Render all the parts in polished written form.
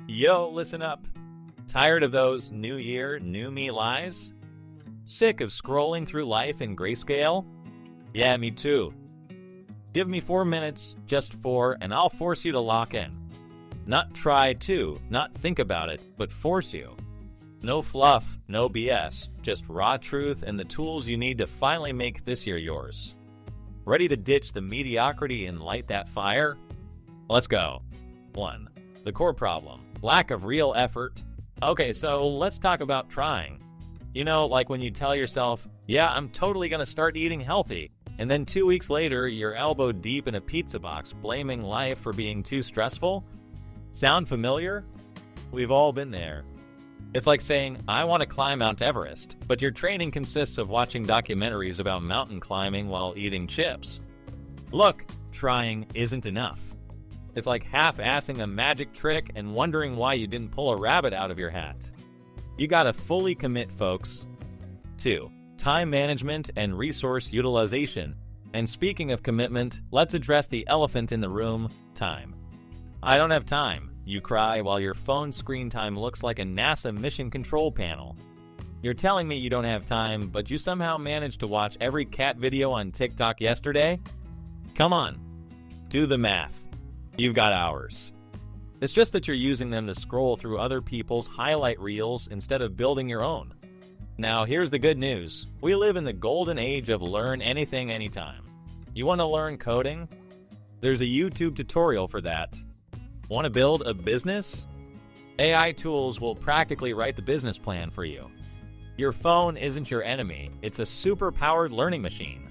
Yo, listen up. Tired of those new year, new me lies? Sick of scrolling through life in grayscale? Yeah, me too. Give me 4 minutes, just 4, and I'll force you to lock in. Not try to, not think about it, but force you. No fluff, no BS, just raw truth and the tools you need to finally make this year yours. Ready to ditch the mediocrity and light that fire? Let's go. 1. The core problem. Lack of real effort. Okay, so let's talk about trying. You know, like when you tell yourself, yeah, I'm totally gonna start eating healthy, and then 2 weeks later, you're elbow deep in a pizza box blaming life for being too stressful? Sound familiar? We've all been there. It's like saying, I want to climb Mount Everest, but your training consists of watching documentaries about mountain climbing while eating chips. Look, trying isn't enough. It's like half-assing a magic trick and wondering why you didn't pull a rabbit out of your hat. You gotta fully commit, folks. 2. Time management and resource utilization. And speaking of commitment, let's address the elephant in the room, time. I don't have time, you cry while your phone screen time looks like a NASA mission control panel. You're telling me you don't have time, but you somehow managed to watch every cat video on TikTok yesterday? Come on, do the math. You've got hours. It's just that you're using them to scroll through other people's highlight reels instead of building your own. Now, here's the good news. We live in the golden age of learn anything, anytime. You want to learn coding? There's a YouTube tutorial for that. Want to build a business? AI tools will practically write the business plan for you. Your phone isn't your enemy. It's a super-powered learning machine.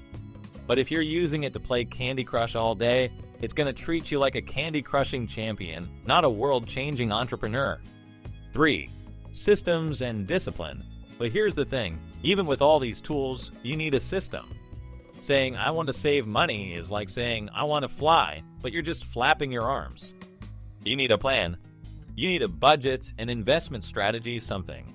But if you're using it to play Candy Crush all day, it's going to treat you like a candy-crushing champion, not a world-changing entrepreneur. 3. Systems and discipline. But here's the thing, even with all these tools, you need a system. Saying, I want to save money is like saying, I want to fly, but you're just flapping your arms. You need a plan. You need a budget, an investment strategy, something.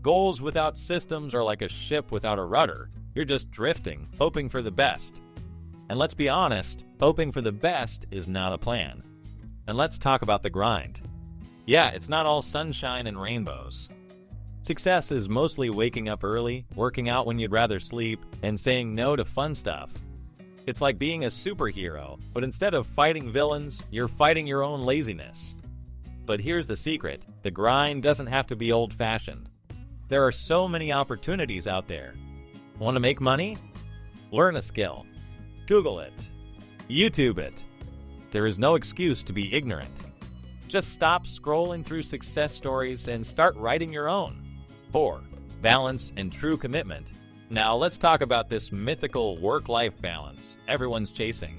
Goals without systems are like a ship without a rudder. You're just drifting, hoping for the best. And let's be honest, hoping for the best is not a plan. And let's talk about the grind. Yeah, it's not all sunshine and rainbows. Success is mostly waking up early, working out when you'd rather sleep, and saying no to fun stuff. It's like being a superhero, but instead of fighting villains, you're fighting your own laziness. But here's the secret, the grind doesn't have to be old-fashioned. There are so many opportunities out there. Want to make money? Learn a skill. Google it. YouTube it. There is no excuse to be ignorant. Just stop scrolling through success stories and start writing your own. 4. Balance and true commitment. Now let's talk about this mythical work-life balance everyone's chasing.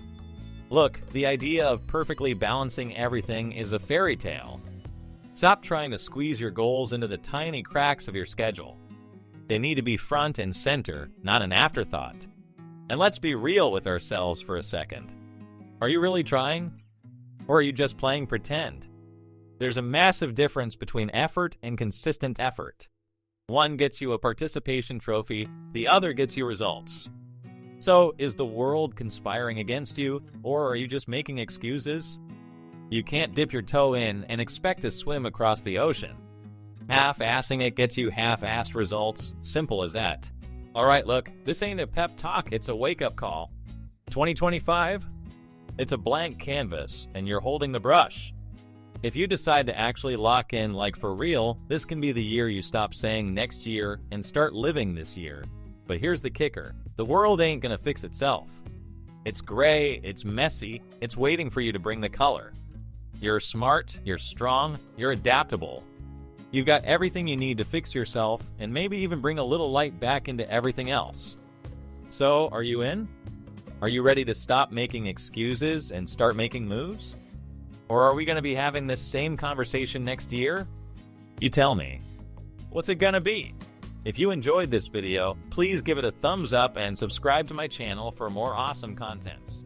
Look, the idea of perfectly balancing everything is a fairy tale. Stop trying to squeeze your goals into the tiny cracks of your schedule. They need to be front and center, not an afterthought. And let's be real with ourselves for a second. Are you really trying? Or are you just playing pretend? There's a massive difference between effort and consistent effort. One gets you a participation trophy, the other gets you results. So, is the world conspiring against you, or are you just making excuses? You can't dip your toe in and expect to swim across the ocean. Half-assing it gets you half-assed results, simple as that. Alright, look, this ain't a pep talk, it's a wake-up call. 2025? It's a blank canvas, and you're holding the brush. If you decide to actually lock in like for real, this can be the year you stop saying next year and start living this year. But here's the kicker, the world ain't gonna fix itself. It's gray, it's messy, it's waiting for you to bring the color. You're smart, you're strong, you're adaptable. You've got everything you need to fix yourself and maybe even bring a little light back into everything else. So, are you in? Are you ready to stop making excuses and start making moves? Or are we going to be having this same conversation next year? You tell me. What's it gonna be? If you enjoyed this video, please give it a thumbs up and subscribe to my channel for more awesome contents.